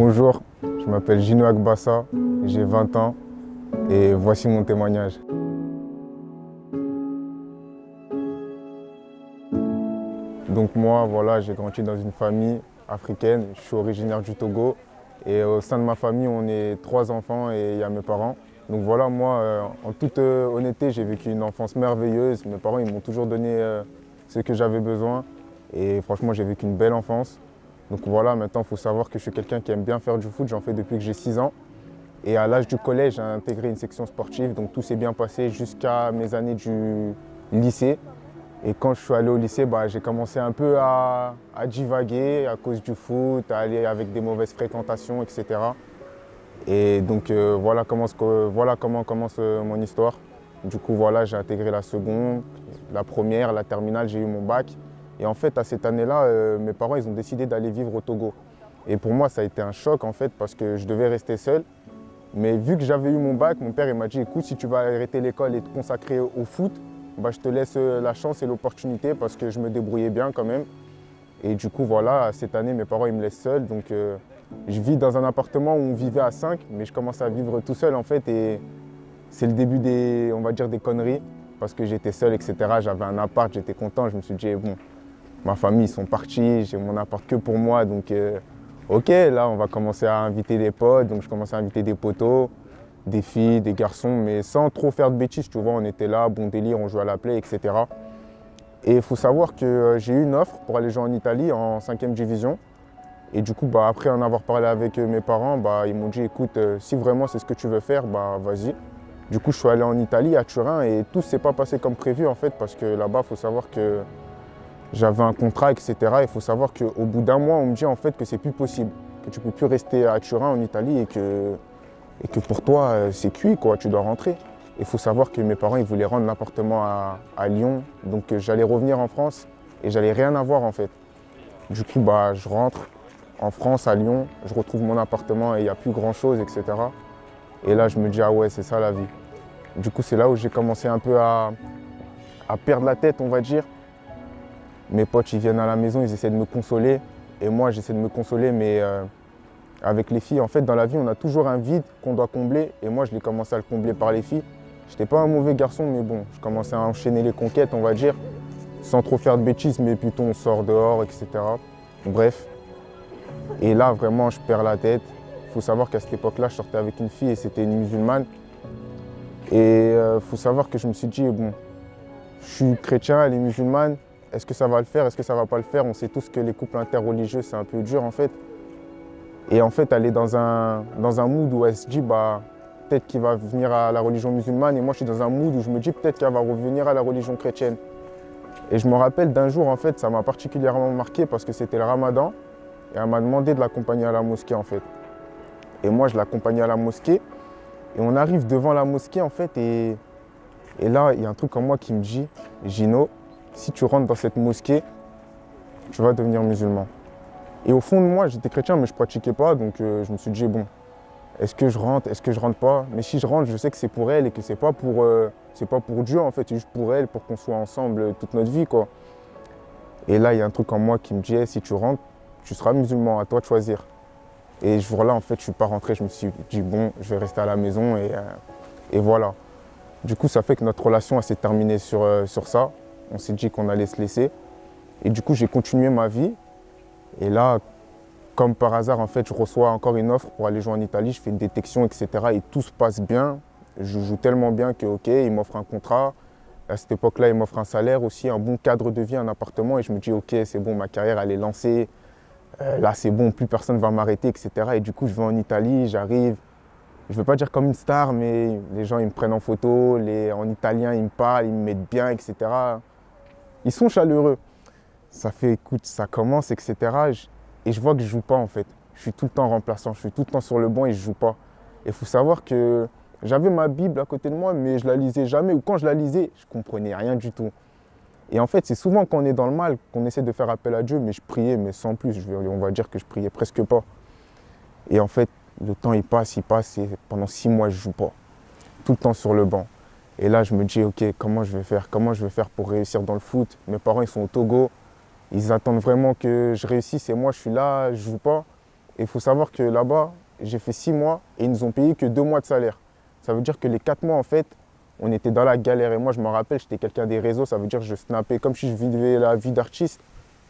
Bonjour, je m'appelle Gino Agbassa, j'ai 20 ans et voici mon témoignage. Donc moi, voilà, j'ai grandi dans une famille africaine, je suis originaire du Togo et au sein de ma famille, on est 3 enfants et il y a mes parents. Donc voilà, moi, en toute honnêteté, j'ai vécu une enfance merveilleuse. Mes parents, ils m'ont toujours donné ce que j'avais besoin et franchement, j'ai vécu une belle enfance. Donc voilà, maintenant, il faut savoir que je suis quelqu'un qui aime bien faire du foot. J'en fais depuis que j'ai 6 ans. Et à l'âge du collège, j'ai intégré une section sportive. Donc tout s'est bien passé jusqu'à mes années du lycée. Et quand je suis allé au lycée, j'ai commencé un peu à divaguer à cause du foot, à aller avec des mauvaises fréquentations, etc. Et donc voilà comment commence mon histoire. Du coup, voilà, j'ai intégré la seconde, la première, la terminale, j'ai eu mon bac. Et en fait, à cette année-là, mes parents, ils ont décidé d'aller vivre au Togo. Et pour moi, ça a été un choc en fait, parce que je devais rester seul. Mais vu que j'avais eu mon bac, mon père il m'a dit, écoute, si tu vas arrêter l'école et te consacrer au foot, je te laisse la chance et l'opportunité parce que je me débrouillais bien quand même. Et du coup, voilà, cette année, mes parents, ils me laissent seul. Donc, je vis dans un appartement où on vivait à 5, mais je commence à vivre tout seul en fait. Et c'est le début on va dire, des conneries parce que j'étais seul, etc. J'avais un appart, j'étais content. Je me suis dit, bon, ma famille, ils sont partis, j'ai mon appart que pour moi. Donc, ok, là, on va commencer à inviter des potes. Donc, je commence à inviter des potos, des filles, des garçons, mais sans trop faire de bêtises, tu vois. On était là, bon délire, on jouait à la play, etc. Et il faut savoir que j'ai eu une offre pour aller jouer en Italie en 5e division. Et du coup, après en avoir parlé avec mes parents, ils m'ont dit, écoute, si vraiment c'est ce que tu veux faire, vas-y. Du coup, je suis allé en Italie, à Turin, et tout ne s'est pas passé comme prévu, en fait, parce que là-bas, il faut savoir que j'avais un contrat, etc. Il faut savoir qu'au bout d'un mois, on me dit en fait que c'est plus possible, que tu ne peux plus rester à Turin, en Italie, et que pour toi, c'est cuit, quoi, tu dois rentrer. Il faut savoir que mes parents, ils voulaient rendre l'appartement à Lyon, donc j'allais revenir en France et j'allais rien avoir, en fait. Du coup, je rentre en France, à Lyon, je retrouve mon appartement et il n'y a plus grand-chose, etc. Et là, je me dis, ah ouais, c'est ça la vie. Du coup, c'est là où j'ai commencé un peu à perdre la tête, on va dire. Mes potes, ils viennent à la maison, ils essaient de me consoler. Et moi, j'essaie de me consoler, mais avec les filles, en fait, dans la vie, on a toujours un vide qu'on doit combler. Et moi, je l'ai commencé à le combler par les filles. Je n'étais pas un mauvais garçon, mais bon, je commençais à enchaîner les conquêtes, on va dire, sans trop faire de bêtises, mais plutôt on sort dehors, etc. Bref. Et là, vraiment, je perds la tête. Il faut savoir qu'à cette époque-là, je sortais avec une fille et c'était une musulmane. Et il faut savoir que je me suis dit, bon, je suis chrétien, elle est musulmane. Est-ce que ça va le faire? Est-ce que ça va pas le faire? On sait tous que les couples interreligieux, c'est un peu dur en fait. Et en fait, elle est dans un mood où elle se dit, peut-être qu'il va venir à la religion musulmane. Et moi, je suis dans un mood où je me dis, peut-être qu'elle va revenir à la religion chrétienne. Et je me rappelle d'un jour, en fait, ça m'a particulièrement marqué parce que c'était le ramadan. Et elle m'a demandé de l'accompagner à la mosquée, en fait. Et moi, je l'accompagnais à la mosquée. Et on arrive devant la mosquée, en fait. Et là, il y a un truc en moi qui me dit, Gino, si tu rentres dans cette mosquée, tu vas devenir musulman. Et au fond de moi, j'étais chrétien, mais je ne pratiquais pas. Donc je me suis dit, bon, est-ce que je rentre, est-ce que je rentre pas? Mais si je rentre, je sais que c'est pour elle et que c'est pas pour Dieu, en fait. C'est juste pour elle, pour qu'on soit ensemble toute notre vie, quoi. Et là, il y a un truc en moi qui me dit, si tu rentres, tu seras musulman, à toi de choisir. Et ce jour-là, en fait, je ne suis pas rentré. Je me suis dit, bon, je vais rester à la maison et voilà. Du coup, ça fait que notre relation s'est terminée sur ça. On s'est dit qu'on allait se laisser. Et du coup, j'ai continué ma vie. Et là, comme par hasard, en fait, je reçois encore une offre pour aller jouer en Italie. Je fais une détection, etc. Et tout se passe bien. Je joue tellement bien que, ok, il m'offre un contrat. À cette époque-là, il m'offre un salaire aussi, un bon cadre de vie, un appartement. Et je me dis, ok, c'est bon, ma carrière, elle est lancée. Là, c'est bon, plus personne ne va m'arrêter, etc. Et du coup, je vais en Italie, j'arrive. Je ne veux pas dire comme une star, mais les gens, ils me prennent en photo. En italien, ils me parlent, ils me mettent bien, etc. Ils sont chaleureux. Ça fait, écoute, ça commence, etc. Et je vois que je ne joue pas, en fait. Je suis tout le temps remplaçant, je suis tout le temps sur le banc et je ne joue pas. Et il faut savoir que j'avais ma Bible à côté de moi, mais je ne la lisais jamais. Ou quand je la lisais, je ne comprenais rien du tout. Et en fait, c'est souvent quand on est dans le mal qu'on essaie de faire appel à Dieu, mais je priais, mais sans plus. On va dire que je priais presque pas. Et en fait, le temps, il passe, et pendant 6 mois, je ne joue pas. Tout le temps sur le banc. Et là, je me dis, ok, comment je vais faire? Comment je vais faire pour réussir dans le foot? Mes parents, ils sont au Togo. Ils attendent vraiment que je réussisse et moi, je suis là, je ne joue pas. Et il faut savoir que là-bas, j'ai fait 6 mois et ils nous ont payé que 2 mois de salaire. Ça veut dire que les 4 mois, en fait, on était dans la galère. Et moi, je me rappelle, j'étais quelqu'un des réseaux, ça veut dire que je snappais comme si je vivais la vie d'artiste.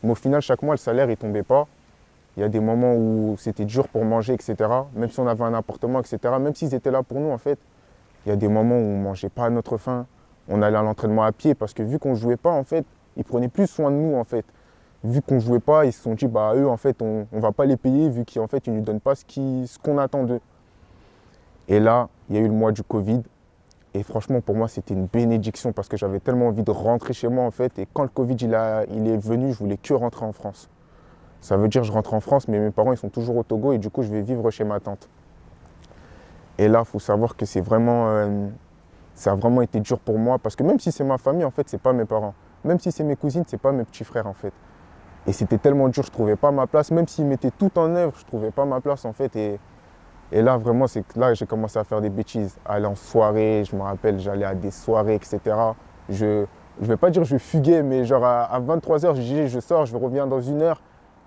Mais au final, chaque mois, le salaire, il tombait pas. Il y a des moments où c'était dur pour manger, etc. Même si on avait un appartement, etc. Même s'ils étaient là pour nous, en fait, il y a des moments où on ne mangeait pas à notre faim. On allait à l'entraînement à pied parce que vu qu'on ne jouait pas, en fait, ils prenaient plus soin de nous, en fait. Vu qu'on ne jouait pas, ils se sont dit, bah eux, en fait, on ne va pas les payer vu qu'en fait, ils ne nous donnent pas ce qu'on attend d'eux. Et là, il y a eu le mois du Covid. Et franchement, pour moi, c'était une bénédiction parce que j'avais tellement envie de rentrer chez moi, en fait. Et quand le Covid il est venu, je voulais que rentrer en France. Ça veut dire que je rentre en France, mais mes parents, ils sont toujours au Togo et du coup, je vais vivre chez ma tante. Et là, il faut savoir que ça a vraiment été dur pour moi parce que même si c'est ma famille, en fait, c'est pas mes parents. Même si c'est mes cousines, c'est pas mes petits frères, en fait. Et c'était tellement dur, je trouvais pas ma place. Même s'ils mettaient tout en œuvre, je trouvais pas ma place, en fait. Et là, vraiment, c'est que là, j'ai commencé à faire des bêtises. Aller en soirée, je me rappelle, j'allais à des soirées, etc. Je vais pas dire que je fuguais, mais genre à 23h, je disais, je sors, je vais revenir dans 1 heure.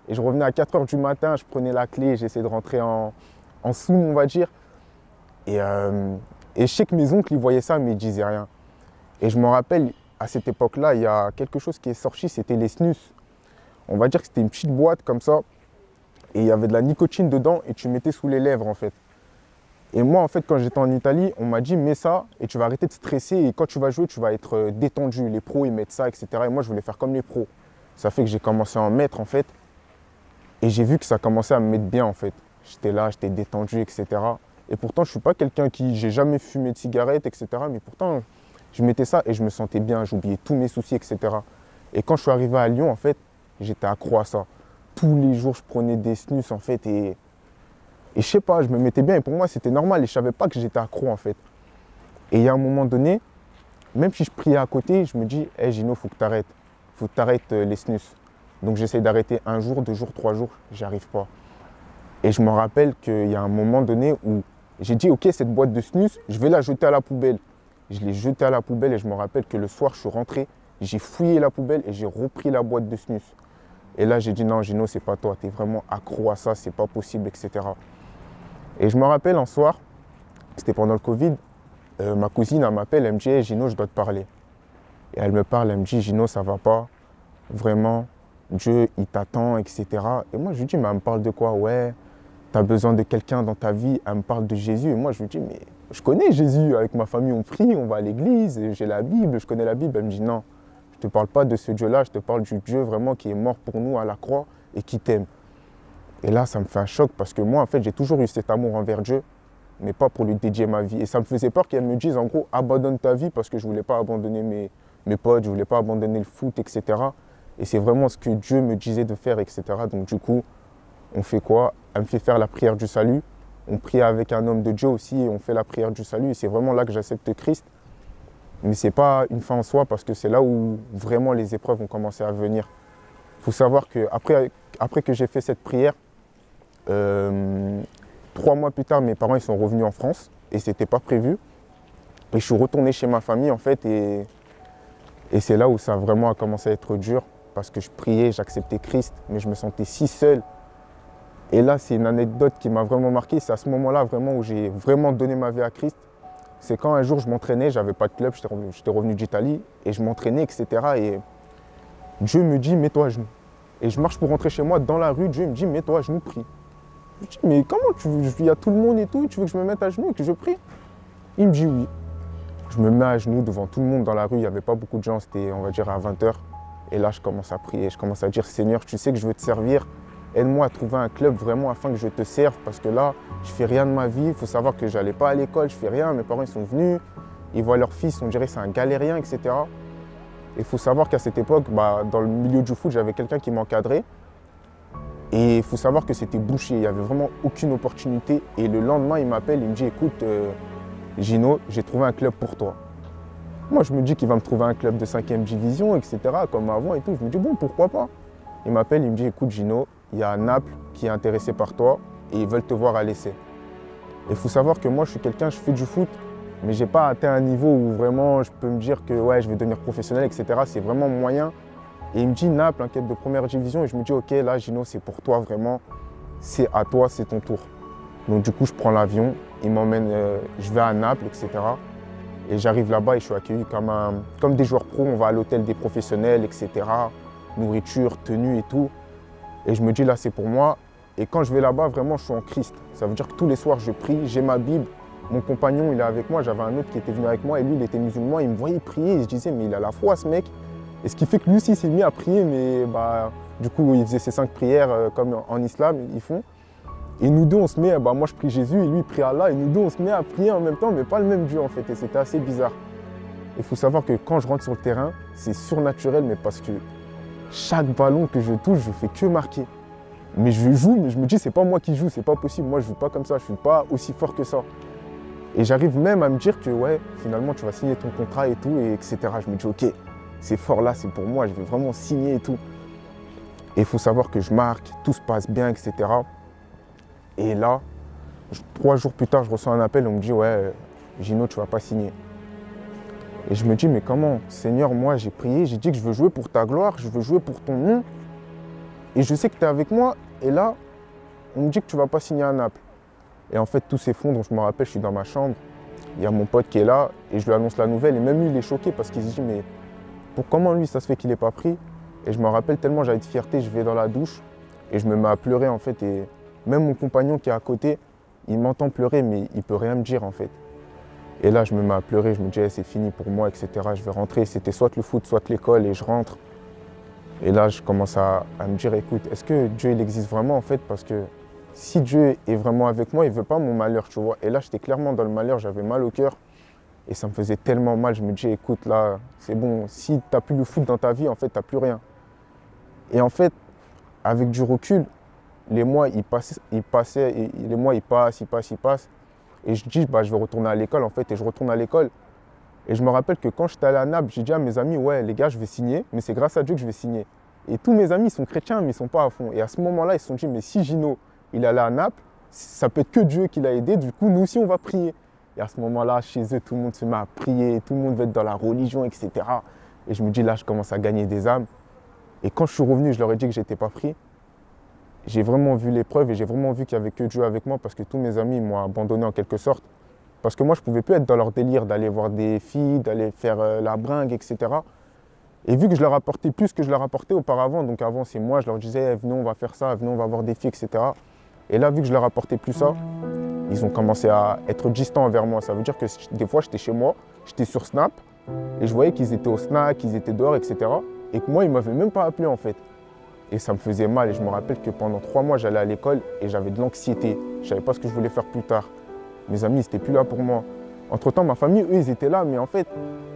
Et je revenais à 4h du matin, je prenais la clé, j'essayais de rentrer en sous, on va dire. Et je sais que mes oncles, ils voyaient ça, mais ils disaient rien. Et je me rappelle, à cette époque-là, il y a quelque chose qui est sorti, c'était les snus. On va dire que c'était une petite boîte comme ça. Et il y avait de la nicotine dedans et tu mettais sous les lèvres, en fait. Et moi, en fait, quand j'étais en Italie, on m'a dit, mets ça et tu vas arrêter de stresser. Et quand tu vas jouer, tu vas être détendu. Les pros, ils mettent ça, etc. Et moi, je voulais faire comme les pros. Ça fait que j'ai commencé à en mettre, en fait. Et j'ai vu que ça commençait à me mettre bien, en fait. J'étais là, j'étais détendu, etc. Et pourtant, je ne suis pas quelqu'un j'ai jamais fumé de cigarette, etc. Mais pourtant, je mettais ça et je me sentais bien. J'oubliais tous mes soucis, etc. Et quand je suis arrivé à Lyon, en fait, j'étais accro à ça. Tous les jours, je prenais des snus, en fait. Et je sais pas, je me mettais bien. Et pour moi, c'était normal. Et je savais pas que j'étais accro, en fait. Et il y a un moment donné, même si je priais à côté, je me dis, hey, Gino, faut que tu arrêtes. Faut que tu arrêtes les snus. Donc j'essaie d'arrêter 1 jour, 2 jours, 3 jours, j'y arrive pas. Et je me rappelle qu'il y a un moment donné où j'ai dit, ok, cette boîte de snus, je vais la jeter à la poubelle. Je l'ai jetée à la poubelle et je me rappelle que le soir, je suis rentré, j'ai fouillé la poubelle et j'ai repris la boîte de snus. Et là, j'ai dit, non, Gino, c'est pas toi, tu es vraiment accro à ça, c'est pas possible, etc. Et je me rappelle un soir, c'était pendant le Covid, ma cousine, elle m'appelle, elle me dit, hey, Gino, je dois te parler. Et elle me parle, elle me dit, Gino, ça va pas, vraiment. Dieu, il t'attend, etc. Et moi, je lui dis, mais elle me parle de quoi? Ouais, tu as besoin de quelqu'un dans ta vie. Elle me parle de Jésus. Et moi, je lui dis, mais je connais Jésus. Avec ma famille, on prie, on va à l'église, j'ai la Bible, je connais la Bible. Elle me dit, non, je ne te parle pas de ce Dieu-là, je te parle du Dieu vraiment qui est mort pour nous à la croix et qui t'aime. Et là, ça me fait un choc parce que moi, en fait, j'ai toujours eu cet amour envers Dieu, mais pas pour lui dédier ma vie. Et ça me faisait peur qu'elle me dise, en gros, abandonne ta vie parce que je ne voulais pas abandonner mes potes, je ne voulais pas abandonner le foot, etc. Et c'est vraiment ce que Dieu me disait de faire, etc. Donc du coup, on fait quoi? Elle me fait faire la prière du salut. On prie avec un homme de Dieu aussi et on fait la prière du salut. Et c'est vraiment là que j'accepte Christ. Mais ce n'est pas une fin en soi parce que c'est là où vraiment les épreuves ont commencé à venir. Il faut savoir qu'après que j'ai fait cette prière, 3 mois plus tard, mes parents ils sont revenus en France et ce n'était pas prévu. Et je suis retourné chez ma famille en fait et c'est là où ça a vraiment commencé à être dur. Parce que je priais, j'acceptais Christ, mais je me sentais si seul. Et là, c'est une anecdote qui m'a vraiment marqué. C'est à ce moment-là vraiment où j'ai vraiment donné ma vie à Christ. C'est quand un jour je m'entraînais, j'avais pas de club, j'étais revenu d'Italie et je m'entraînais, etc. Et Dieu me dit, mets-toi à genoux. Et je marche pour rentrer chez moi dans la rue, Dieu me dit, mets-toi à genoux, prie. Je dis, mais comment il y a tout le monde et tout, tu veux que je me mette à genoux et que je prie? Il me dit oui. Je me mets à genoux devant tout le monde dans la rue, il n'y avait pas beaucoup de gens, c'était on va dire à 20h. Et là, je commence à prier, je commence à dire, Seigneur, tu sais que je veux te servir. Aide-moi à trouver un club vraiment afin que je te serve. Parce que là, je fais rien de ma vie. Il faut savoir que je n'allais pas à l'école, je fais rien. Mes parents, ils sont venus, ils voient leur fils, on dirait que c'est un galérien, etc. Et il faut savoir qu'à cette époque, dans le milieu du foot, j'avais quelqu'un qui m'encadrait. Et il faut savoir que c'était bouché, il n'y avait vraiment aucune opportunité. Et le lendemain, il m'appelle, il me dit, écoute, Gino, j'ai trouvé un club pour toi. Moi, je me dis qu'il va me trouver un club de 5e division, etc., comme avant et tout. Je me dis, bon, pourquoi pas? Il m'appelle, il me dit, écoute, Gino, il y a Naples qui est intéressé par toi et ils veulent te voir à l'essai. Il faut savoir que moi, je suis quelqu'un, je fais du foot, mais je n'ai pas atteint un niveau où vraiment je peux me dire que ouais, je vais devenir professionnel, etc. C'est vraiment moyen. Et il me dit, Naples, en quête de 1re division. Et je me dis, ok, là, Gino, c'est pour toi vraiment. c'est à toi, c'est ton tour. Donc du coup, je prends l'avion, il m'emmène, je vais à Naples, etc. Et j'arrive là-bas et je suis accueilli comme des joueurs pros. On va à l'hôtel des professionnels, etc. Nourriture, tenue et tout. Et je me dis là, c'est pour moi. Et quand je vais là-bas, vraiment, je suis en Christ. Ça veut dire que tous les soirs, je prie, j'ai ma Bible. Mon compagnon, il est avec moi. J'avais un autre qui était venu avec moi et lui, il était musulman. Il me voyait prier et je disais, mais il a la foi, ce mec. Et ce qui fait que lui aussi s'est mis à prier, mais du coup, il faisait ses 5 prières comme en islam, ils font. Et nous deux, on se met, moi je prie Jésus et lui il prie Allah. Et nous deux, on se met à prier en même temps, mais pas le même Dieu en fait. Et c'était assez bizarre. Il faut savoir que quand je rentre sur le terrain, c'est surnaturel, mais parce que chaque ballon que je touche, je fais que marquer. Mais je joue, mais je me dis, c'est pas moi qui joue, c'est pas possible. Moi, je joue pas comme ça, je suis pas aussi fort que ça. Et j'arrive même à me dire que, ouais, finalement, tu vas signer ton contrat et tout, et etc. Je me dis, ok, c'est fort là, c'est pour moi, je vais vraiment signer et tout. Et il faut savoir que je marque, tout se passe bien, etc. Et là, 3 jours plus tard, je reçois un appel, on me dit, ouais, Gino, tu vas pas signer. Et je me dis, mais comment? Seigneur, moi, j'ai prié, j'ai dit que je veux jouer pour ta gloire, je veux jouer pour ton nom. Et je sais que tu es avec moi, et là, on me dit que tu ne vas pas signer à Naples. Et en fait, tout s'effondre, je me rappelle, je suis dans ma chambre, il y a mon pote qui est là, et je lui annonce la nouvelle, et même lui, il est choqué parce qu'il se dit, mais comment lui, ça se fait qu'il n'est pas pris? Et je me rappelle tellement, j'avais de fierté, je vais dans la douche, et je me mets à pleurer, en fait, et même mon compagnon qui est à côté, il m'entend pleurer, mais il ne peut rien me dire, en fait. Et là, je me mets à pleurer, je me dis, c'est fini pour moi, etc. Je vais rentrer, c'était soit le foot, soit l'école, et je rentre. Et là, je commence à me dire, écoute, est-ce que Dieu, il existe vraiment en fait? Parce que si Dieu est vraiment avec moi, il ne veut pas mon malheur, tu vois. Et là, j'étais clairement dans le malheur, j'avais mal au cœur. Et ça me faisait tellement mal, je me dis, écoute, là, c'est bon, si tu n'as plus le foot dans ta vie, en fait, tu n'as plus rien. Et en fait, avec du recul, les mois, ils passaient, et les mois, ils passent. Et je dis, je vais retourner à l'école, en fait, et je retourne à l'école. Et je me rappelle que quand j'étais allé à Naples, j'ai dit à mes amis, ouais, les gars, je vais signer, mais c'est grâce à Dieu que je vais signer. Et tous mes amis, ils sont chrétiens, mais ils ne sont pas à fond. Et à ce moment-là, ils se sont dit, mais si Gino, il est allé à Naples, ça peut être que Dieu qui l'a aidé, du coup, nous aussi, on va prier. Et à ce moment-là, chez eux, tout le monde se met à prier, tout le monde va être dans la religion, etc. Et je me dis, là, je commence à gagner des âmes. Et quand je suis revenu, je leur ai dit que je n'étais pas pris. J'ai vraiment vu l'épreuve et j'ai vraiment vu qu'il n'y avait que Dieu avec moi parce que tous mes amis m'ont abandonné en quelque sorte. Parce que moi, je ne pouvais plus être dans leur délire d'aller voir des filles, d'aller faire la bringue, etc. Et vu que je leur apportais plus que je leur apportais auparavant, donc avant c'est moi, je leur disais, venez, on va faire ça, venez, on va voir des filles, etc. Et là, vu que je leur apportais plus ça, ils ont commencé à être distants envers moi. Ça veut dire que des fois, j'étais chez moi, j'étais sur Snap, et je voyais qu'ils étaient au snack, qu'ils étaient dehors, etc. Et que moi, ils ne m'avaient même pas appelé en fait. Et ça me faisait mal. Et je me rappelle que pendant 3 mois, j'allais à l'école et j'avais de l'anxiété. Je ne savais pas ce que je voulais faire plus tard. Mes amis, ils n'étaient plus là pour moi. Entre-temps, ma famille, eux, ils étaient là. Mais en fait,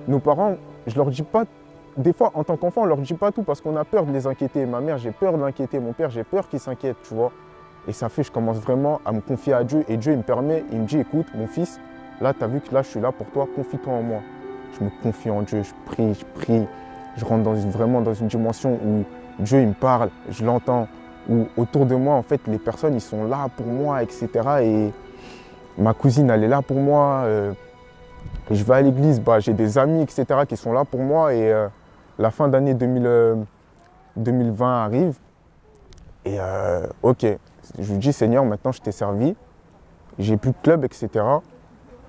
nos parents, je leur dis pas... Des fois, en tant qu'enfant, on leur dit pas tout parce qu'on a peur de les inquiéter. Ma mère, j'ai peur de l'inquiéter. Mon père, j'ai peur qu'il s'inquiète, tu vois. Et ça fait, je commence vraiment à me confier à Dieu. Et Dieu, il me permet, il me dit, écoute, mon fils, là, tu as vu que là, je suis là pour toi, confie-toi en moi. Je me confie en Dieu, je prie. Je rentre vraiment dans une dimension où Dieu, il me parle, je l'entends. Où autour de moi, en fait, les personnes, ils sont là pour moi, etc. Et ma cousine, elle est là pour moi. Je vais à l'église, j'ai des amis, etc. qui sont là pour moi. Et la fin d'année 2020 arrive. Et ok, je lui dis, Seigneur, maintenant je t'ai servi. J'ai plus de club, etc.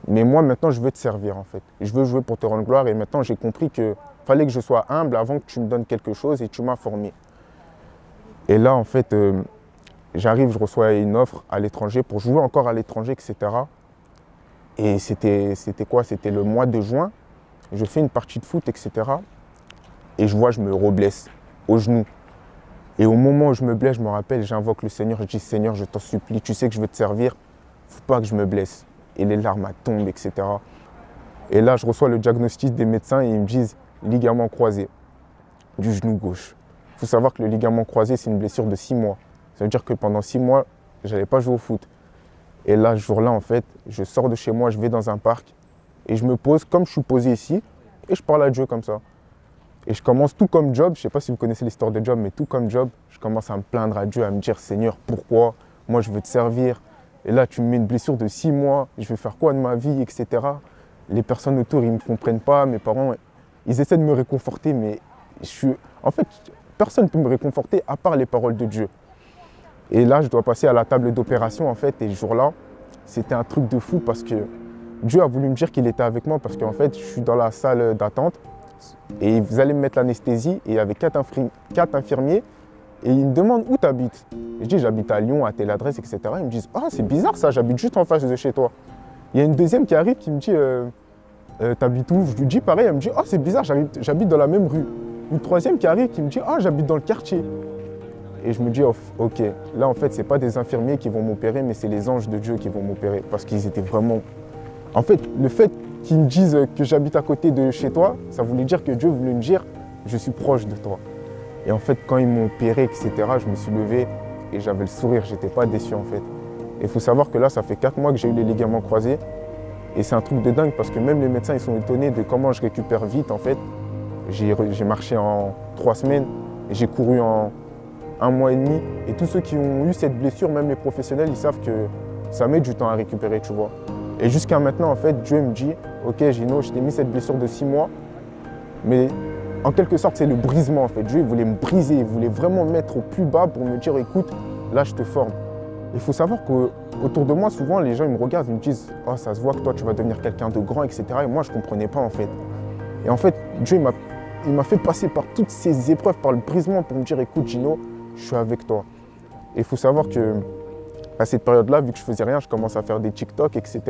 Mais moi, maintenant, je veux te servir, en fait. Je veux jouer pour te rendre gloire. Et maintenant, j'ai compris qu'il fallait que je sois humble avant que tu me donnes quelque chose et tu m'as formé. Et là, en fait, j'arrive, je reçois une offre à l'étranger pour jouer encore à l'étranger, etc. Et c'était quoi? C'était le mois de juin. Je fais une partie de foot, etc. Et je vois, je me reblesse au genou. Et au moment où je me blesse, je me rappelle, j'invoque le Seigneur. Je dis, Seigneur, je t'en supplie, tu sais que je veux te servir. Il ne faut pas que je me blesse. Et les larmes tombent, etc. Et là, je reçois le diagnostic des médecins et ils me disent ligament croisé du genou gauche. Il faut savoir que le ligament croisé, c'est une blessure de 6 mois. Ça veut dire que pendant 6 mois, je n'allais pas jouer au foot. Et là, ce jour-là, en fait, je sors de chez moi, je vais dans un parc et je me pose comme je suis posé ici et je parle à Dieu comme ça. Et je commence tout comme Job, je ne sais pas si vous connaissez l'histoire de Job, mais tout comme Job, je commence à me plaindre à Dieu, à me dire, Seigneur, pourquoi? Moi, je veux te servir. Et là, tu me mets une blessure de 6 mois, je vais faire quoi de ma vie, etc. Les personnes autour, ils ne me comprennent pas, mes parents, ils essaient de me réconforter, mais en fait, personne ne peut me réconforter à part les paroles de Dieu. Et là, je dois passer à la table d'opération en fait. Et ce jour-là, c'était un truc de fou parce que Dieu a voulu me dire qu'il était avec moi parce qu'en fait, je suis dans la salle d'attente et vous allez me mettre l'anesthésie et il y avait quatre infirmiers et ils me demandent où tu habites. Je dis j'habite à Lyon, à telle adresse, etc. Ils me disent ah c'est bizarre ça, j'habite juste en face de chez toi. Il y a une deuxième qui arrive qui me dit t'habites où? Je lui dis pareil, elle me dit ah c'est bizarre, j'habite dans la même rue. Une troisième qui arrive qui me dit ah j'habite dans le quartier. Et je me dis, oh, ok, là en fait, c'est pas des infirmiers qui vont m'opérer, mais c'est les anges de Dieu qui vont m'opérer. Parce qu'ils étaient vraiment. En fait, le fait qu'ils me disent que j'habite à côté de chez toi, ça voulait dire que Dieu voulait me dire, je suis proche de toi. Et en fait, quand ils m'ont opéré, etc., je me suis levé et j'avais le sourire, j'étais pas déçu en fait. Et il faut savoir que là, ça fait 4 mois que j'ai eu les ligaments croisés. Et c'est un truc de dingue parce que même les médecins, ils sont étonnés de comment je récupère vite en fait. J'ai marché en 3 semaines, j'ai couru en 1 mois et demi. Et tous ceux qui ont eu cette blessure, même les professionnels, ils savent que ça met du temps à récupérer, tu vois. Et jusqu'à maintenant, en fait, Dieu me dit, ok Gino, je t'ai mis cette blessure de 6 mois, mais en quelque sorte, c'est le brisement, en fait. Dieu voulait me briser, il voulait vraiment me mettre au plus bas pour me dire, écoute, là, je te forme. Il faut savoir qu'autour de moi, souvent, les gens ils me regardent, ils me disent, oh, ça se voit que toi, tu vas devenir quelqu'un de grand, etc. Et moi, je ne comprenais pas, en fait. Et en fait, Dieu, il m'a fait passer par toutes ces épreuves, par le brisement, pour me dire, écoute Gino, je suis avec toi. Et il faut savoir que à cette période-là, vu que je faisais rien, je commence à faire des TikTok, etc.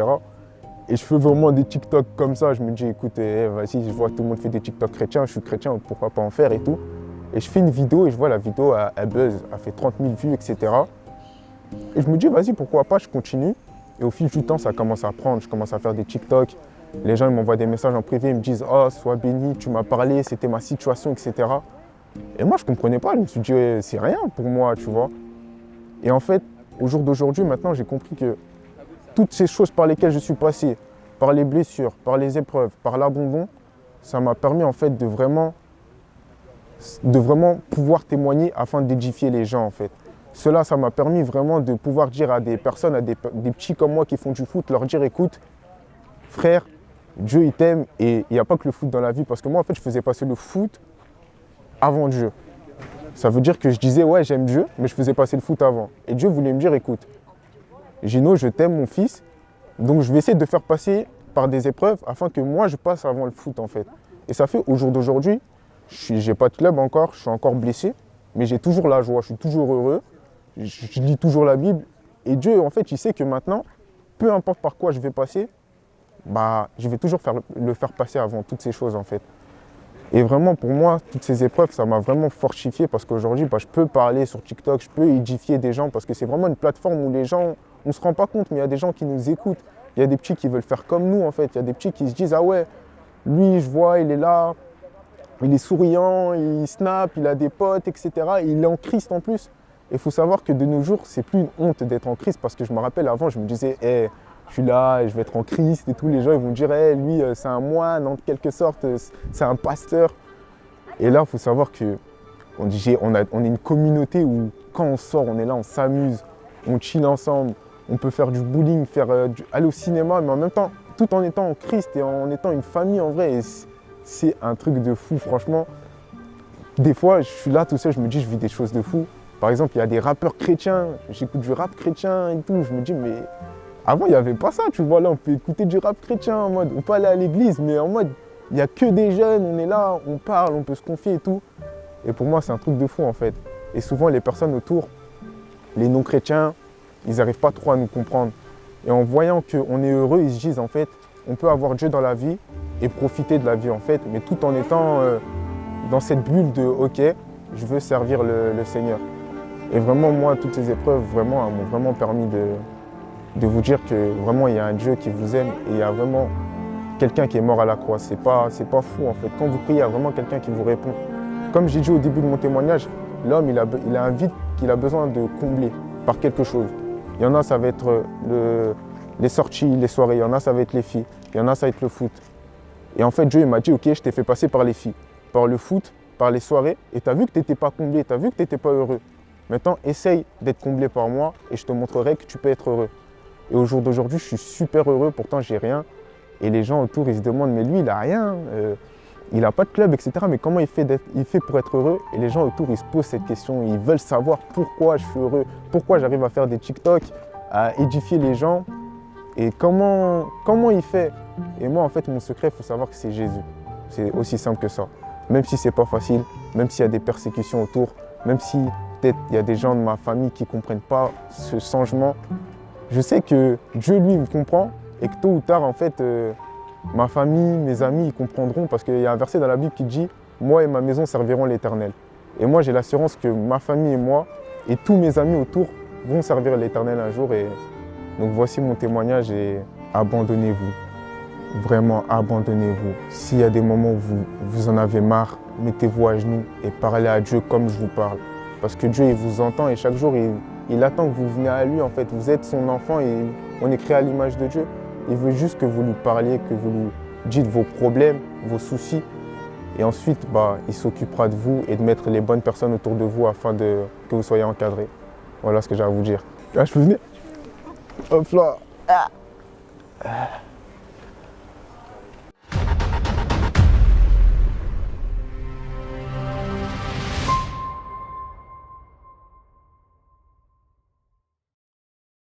Et je fais vraiment des TikTok comme ça. Je me dis, écoute, vas-y, je vois que tout le monde fait des TikTok chrétiens, je suis chrétien, pourquoi pas en faire et tout. Et je fais une vidéo et je vois la vidéo, elle buzz, elle fait 30 000 vues, etc. Et je me dis, vas-y, pourquoi pas, je continue. Et au fil du temps, ça commence à prendre, je commence à faire des TikTok. Les gens ils m'envoient des messages en privé, ils me disent, oh, sois béni, tu m'as parlé, c'était ma situation, etc. Et moi, je ne comprenais pas. Je me suis dit, c'est rien pour moi, tu vois. Et en fait, au jour d'aujourd'hui, maintenant, j'ai compris que toutes ces choses par lesquelles je suis passé, par les blessures, par les épreuves, par l'abandon, ça m'a permis en fait de vraiment pouvoir témoigner afin d'édifier les gens, en fait. Cela, ça m'a permis vraiment de pouvoir dire à des personnes, à des petits comme moi qui font du foot, leur dire, écoute, frère, Dieu, il t'aime et il n'y a pas que le foot dans la vie. Parce que moi, en fait, je faisais passer le foot avant Dieu. Ça veut dire que je disais, ouais, j'aime Dieu, mais je faisais passer le foot avant. Et Dieu voulait me dire, écoute, Gino, je t'aime, mon fils, donc je vais essayer de faire passer par des épreuves afin que moi, je passe avant le foot, en fait. Et ça fait, au jour d'aujourd'hui, je n'ai pas de club encore, je suis encore blessé, mais j'ai toujours la joie, je suis toujours heureux, je lis toujours la Bible. Et Dieu, en fait, il sait que maintenant, peu importe par quoi je vais passer, bah, je vais toujours le faire passer avant toutes ces choses, en fait. Et vraiment, pour moi, toutes ces épreuves, ça m'a vraiment fortifié parce qu'aujourd'hui, bah, je peux parler sur TikTok, je peux édifier des gens parce que c'est vraiment une plateforme où les gens, on ne se rend pas compte, mais il y a des gens qui nous écoutent. Il y a des petits qui veulent faire comme nous, en fait. Il y a des petits qui se disent, ah ouais, lui, je vois, il est là, il est souriant, il snap, il a des potes, etc. Et il est en Christ en plus. Et il faut savoir que de nos jours, c'est plus une honte d'être en Christ parce que je me rappelle avant, je me disais, hey, je suis là et je vais être en Christ et tout. Les gens ils vont me dire, hey, lui, c'est un moine en quelque sorte, c'est un pasteur. Et là, il faut savoir qu'on est une communauté où quand on sort, on est là, on s'amuse, on chill ensemble, on peut faire du bowling, aller au cinéma, mais en même temps, tout en étant en Christ et en étant une famille en vrai. Et c'est un truc de fou, franchement. Des fois, je suis là tout seul, je me dis, je vis des choses de fou. Par exemple, il y a des rappeurs chrétiens, j'écoute du rap chrétien et tout. Je me dis, mais avant, il n'y avait pas ça, tu vois. Là, on peut écouter du rap chrétien en mode, on peut aller à l'église, mais en mode, il n'y a que des jeunes, on est là, on parle, on peut se confier et tout. Et pour moi, c'est un truc de fou, en fait. Et souvent, les personnes autour, les non-chrétiens, ils n'arrivent pas trop à nous comprendre. Et en voyant qu'on est heureux, ils se disent, en fait, on peut avoir Dieu dans la vie et profiter de la vie, en fait, mais tout en étant dans cette bulle de, ok, je veux servir le Seigneur. Et vraiment, moi, toutes ces épreuves, vraiment, m'ont vraiment permis de vous dire que vraiment, il y a un Dieu qui vous aime et il y a vraiment quelqu'un qui est mort à la croix. C'est pas fou, en fait. Quand vous priez, il y a vraiment quelqu'un qui vous répond. Comme j'ai dit au début de mon témoignage, l'homme, il a un vide qu'il a besoin de combler par quelque chose. Il y en a, ça va être les sorties, les soirées. Il y en a, ça va être les filles. Il y en a, ça va être le foot. Et en fait, Dieu il m'a dit, ok, je t'ai fait passer par les filles, par le foot, par les soirées. Et tu as vu que tu n'étais pas comblé, tu as vu que tu n'étais pas heureux. Maintenant, essaye d'être comblé par moi et je te montrerai que tu peux être heureux. Et au jour d'aujourd'hui, je suis super heureux, pourtant j'ai rien. Et les gens autour, ils se demandent, mais lui, il a rien. il n'a pas de club, etc. Mais comment il fait pour être heureux? Et les gens autour, ils se posent cette question. Ils veulent savoir pourquoi je suis heureux, pourquoi j'arrive à faire des TikTok, à édifier les gens. Et comment il fait? Et moi, en fait, mon secret, il faut savoir que c'est Jésus. C'est aussi simple que ça. Même si c'est pas facile, même s'il y a des persécutions autour, même si peut-être il y a des gens de ma famille qui ne comprennent pas ce changement, je sais que Dieu, lui, me comprend et que tôt ou tard, en fait, ma famille, mes amis, ils comprendront parce qu'il y a un verset dans la Bible qui dit « Moi et ma maison serviront l'Éternel ». Et moi, j'ai l'assurance que ma famille et moi et tous mes amis autour vont servir l'Éternel un jour. Et donc voici mon témoignage et abandonnez-vous. Vraiment, abandonnez-vous. S'il y a des moments où vous en avez marre, mettez-vous à genoux et parlez à Dieu comme je vous parle. Parce que Dieu, il vous entend et chaque jour, il attend que vous veniez à lui. En fait, vous êtes son enfant et on est créé à l'image de Dieu. Il veut juste que vous lui parliez, que vous lui dites vos problèmes, vos soucis. Et ensuite, il s'occupera de vous et de mettre les bonnes personnes autour de vous afin que vous soyez encadrés. Voilà ce que j'ai à vous dire. Ah, je peux venir? Hop là.